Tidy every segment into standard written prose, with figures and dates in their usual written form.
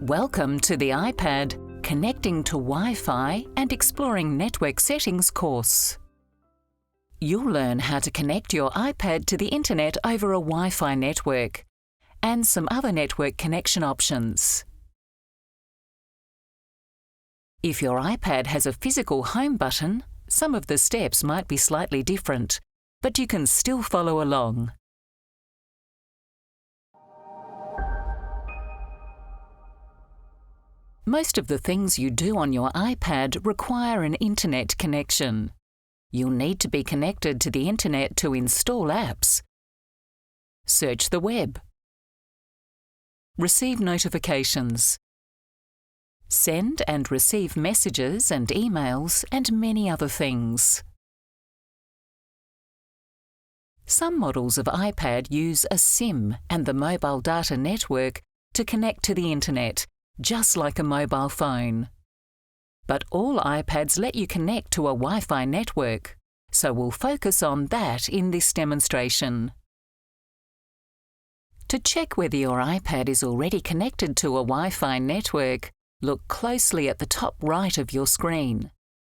Welcome to the iPad Connecting to Wi-Fi and Exploring Network Settings course. You'll learn how to connect your iPad to the internet over a Wi-Fi network and some other network connection options. If your iPad has a physical home button, some of the steps might be slightly different, but you can still follow along. Most of the things you do on your iPad require an internet connection. You'll need to be connected to the internet to install apps, search the web, receive notifications, send and receive messages and emails, and many other things. Some models of iPad use a SIM and the mobile data network to connect to the internet, just like a mobile phone. But all iPads let you connect to a Wi-Fi network, so we'll focus on that in this demonstration. To check whether your iPad is already connected to a Wi-Fi network, look closely at the top right of your screen.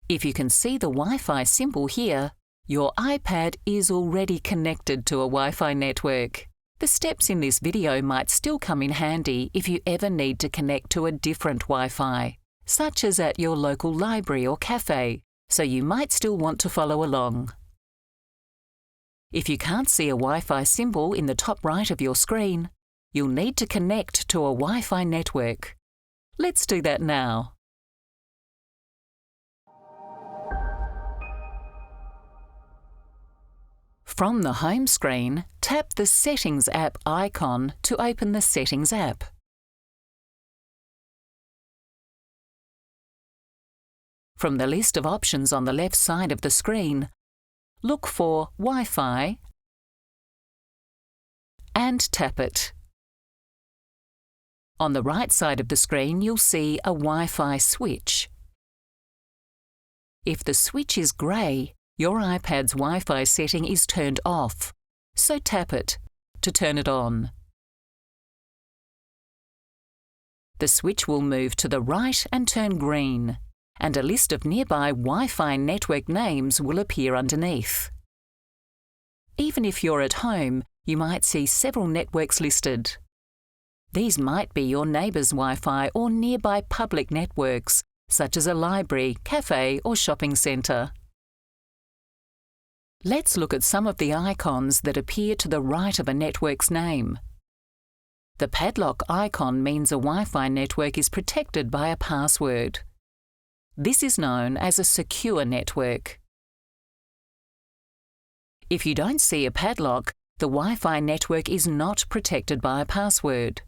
If you can see the Wi-Fi symbol here, your iPad is already connected to a Wi-Fi network. The steps in this video might still come in handy if you ever need to connect to a different Wi-Fi, such as at your local library or cafe, so you might still want to follow along. If you can't see a Wi-Fi symbol in the top right of your screen, you'll need to connect to a Wi-Fi network. Let's do that now. From the home screen, tap the Settings app icon to open the Settings app. From the list of options on the left side of the screen, look for Wi-Fi and tap it. On the right side of the screen, you'll see a Wi-Fi switch. If the switch is grey, your iPad's Wi-Fi setting is turned off, so tap it to turn it on. The switch will move to the right and turn green, and a list of nearby Wi-Fi network names will appear underneath. Even if you're at home, you might see several networks listed. These might be your neighbour's Wi-Fi or nearby public networks, such as a library, cafe, or shopping centre. Let's look at some of the icons that appear to the right of a network's name. The padlock icon means a Wi-Fi network is protected by a password. This is known as a secure network. If you don't see a padlock, the Wi-Fi network is not protected by a password.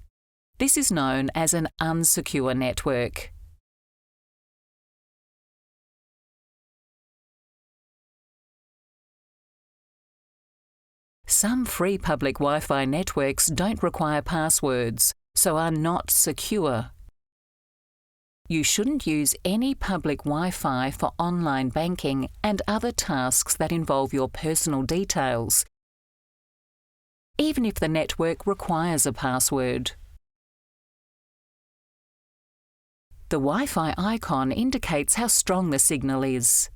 This is known as an unsecure network. Some free public Wi-Fi networks don't require passwords, so are not secure. You shouldn't use any public Wi-Fi for online banking and other tasks that involve your personal details, even if the network requires a password. The Wi-Fi icon indicates how strong the signal is.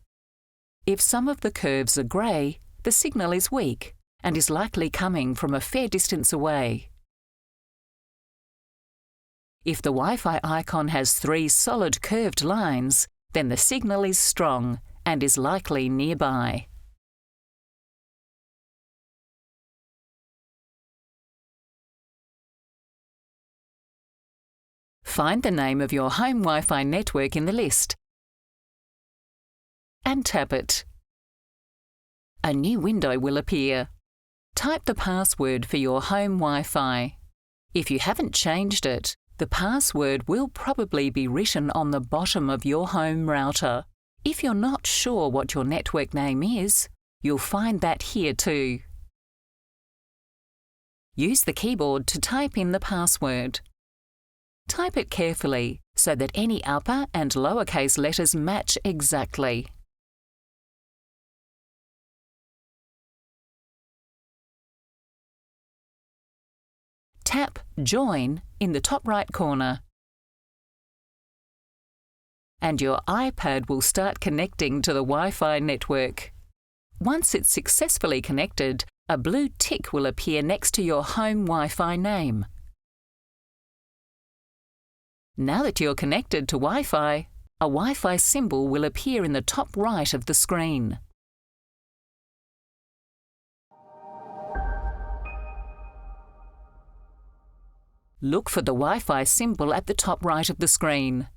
If some of the curves are grey, the signal is weak and is likely coming from a fair distance away. If the Wi-Fi icon has 3 solid curved lines, then the signal is strong and is likely nearby. Find the name of your home Wi-Fi network in the list and tap it. A new window will appear. Type the password for your home Wi-Fi. If you haven't changed it, the password will probably be written on the bottom of your home router. If you're not sure what your network name is, you'll find that here too. Use the keyboard to type in the password. Type it carefully so that any upper and lowercase letters match exactly. Tap Join in the top right corner and your iPad will start connecting to the Wi-Fi network. Once it's successfully connected, a blue tick will appear next to your home Wi-Fi name. Now that you're connected to Wi-Fi, a Wi-Fi symbol will appear in the top right of the screen. Look for the Wi-Fi symbol at the top right of the screen.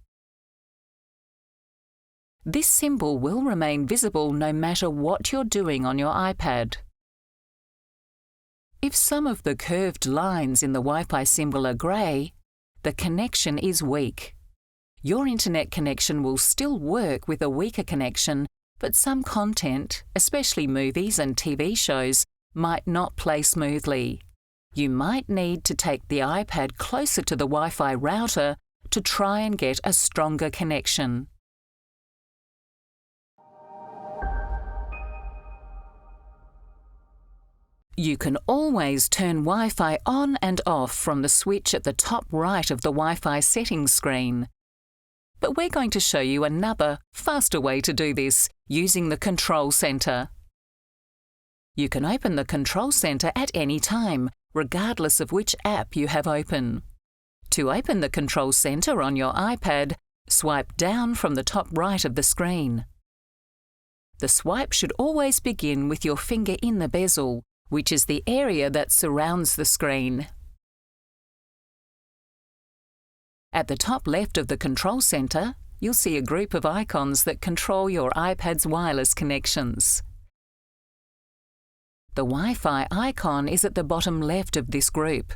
This symbol will remain visible no matter what you're doing on your iPad. If some of the curved lines in the Wi-Fi symbol are grey, the connection is weak. Your internet connection will still work with a weaker connection, but some content, especially movies and TV shows, might not play smoothly. You might need to take the iPad closer to the Wi-Fi router to try and get a stronger connection. You can always turn Wi-Fi on and off from the switch at the top right of the Wi-Fi settings screen. But we're going to show you another, faster way to do this using the Control Centre. You can open the Control Centre at any time, regardless of which app you have open. To open the Control Centre on your iPad, swipe down from the top right of the screen. The swipe should always begin with your finger in the bezel, which is the area that surrounds the screen. At the top left of the Control Centre, you'll see a group of icons that control your iPad's wireless connections. The Wi-Fi icon is at the bottom left of this group.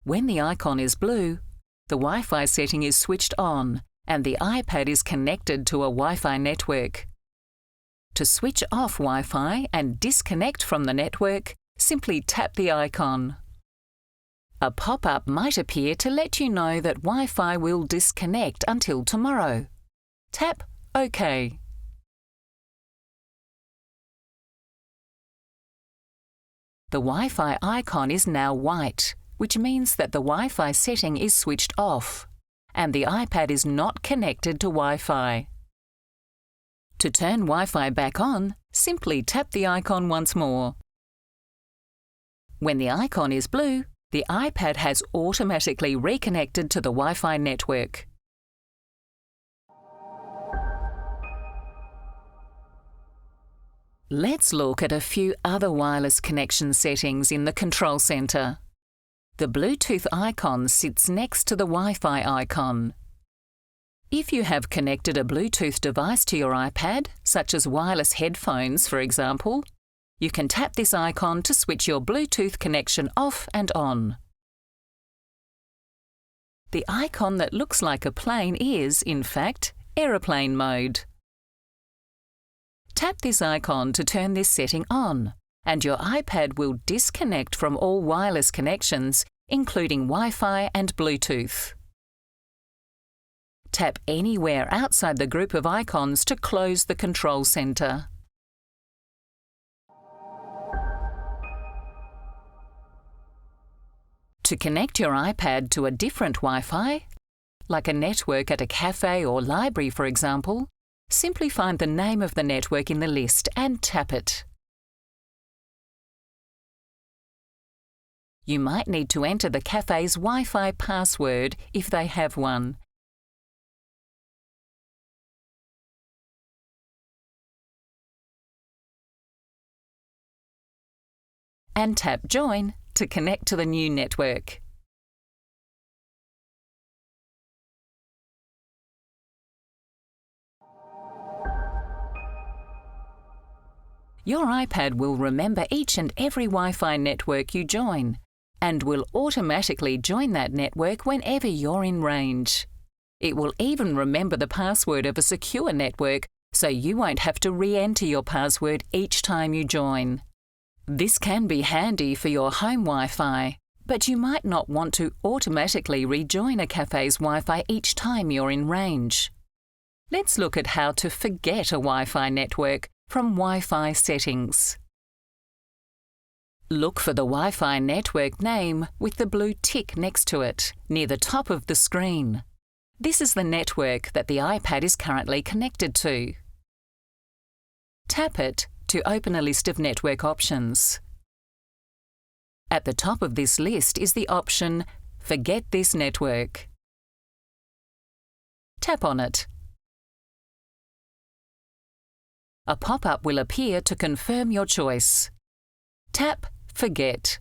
When the icon is blue, the Wi-Fi setting is switched on and the iPad is connected to a Wi-Fi network. To switch off Wi-Fi and disconnect from the network, simply tap the icon. A pop-up might appear to let you know that Wi-Fi will disconnect until tomorrow. Tap OK. The Wi-Fi icon is now white, which means that the Wi-Fi setting is switched off, and the iPad is not connected to Wi-Fi. To turn Wi-Fi back on, simply tap the icon once more. When the icon is blue, the iPad has automatically reconnected to the Wi-Fi network. Let's look at a few other wireless connection settings in the Control Centre. The Bluetooth icon sits next to the Wi-Fi icon. If you have connected a Bluetooth device to your iPad, such as wireless headphones, for example, you can tap this icon to switch your Bluetooth connection off and on. The icon that looks like a plane is, in fact, aeroplane mode. Tap this icon to turn this setting on, and your iPad will disconnect from all wireless connections, including Wi-Fi and Bluetooth. Tap anywhere outside the group of icons to close the Control Centre. To connect your iPad to a different Wi-Fi, like a network at a cafe or library, for example, simply find the name of the network in the list and tap it. You might need to enter the cafe's Wi-Fi password if they have one. And tap Join to connect to the new network. Your iPad will remember each and every Wi-Fi network you join, and will automatically join that network whenever you're in range. It will even remember the password of a secure network, so you won't have to re-enter your password each time you join. This can be handy for your home Wi-Fi, but you might not want to automatically rejoin a cafe's Wi-Fi each time you're in range. Let's look at how to forget a Wi-Fi network from Wi-Fi settings. Look for the Wi-Fi network name with the blue tick next to it, near the top of the screen. This is the network that the iPad is currently connected to. Tap it to open a list of network options. At the top of this list is the option Forget this network. Tap on it. A pop-up will appear to confirm your choice. Tap Forget.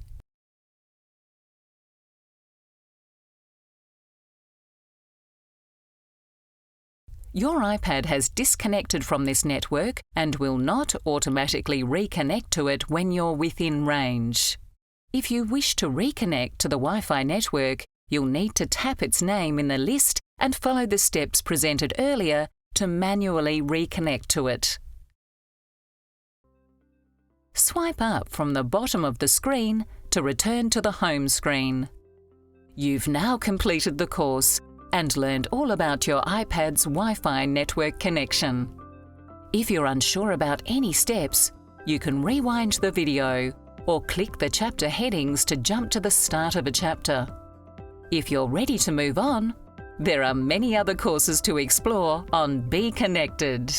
Your iPad has disconnected from this network and will not automatically reconnect to it when you're within range. If you wish to reconnect to the Wi-Fi network, you'll need to tap its name in the list and follow the steps presented earlier to manually reconnect to it. Swipe up from the bottom of the screen to return to the home screen. You've now completed the course and learned all about your iPad's Wi-Fi network connection. If you're unsure about any steps, you can rewind the video or click the chapter headings to jump to the start of a chapter. If you're ready to move on, there are many other courses to explore on Be Connected.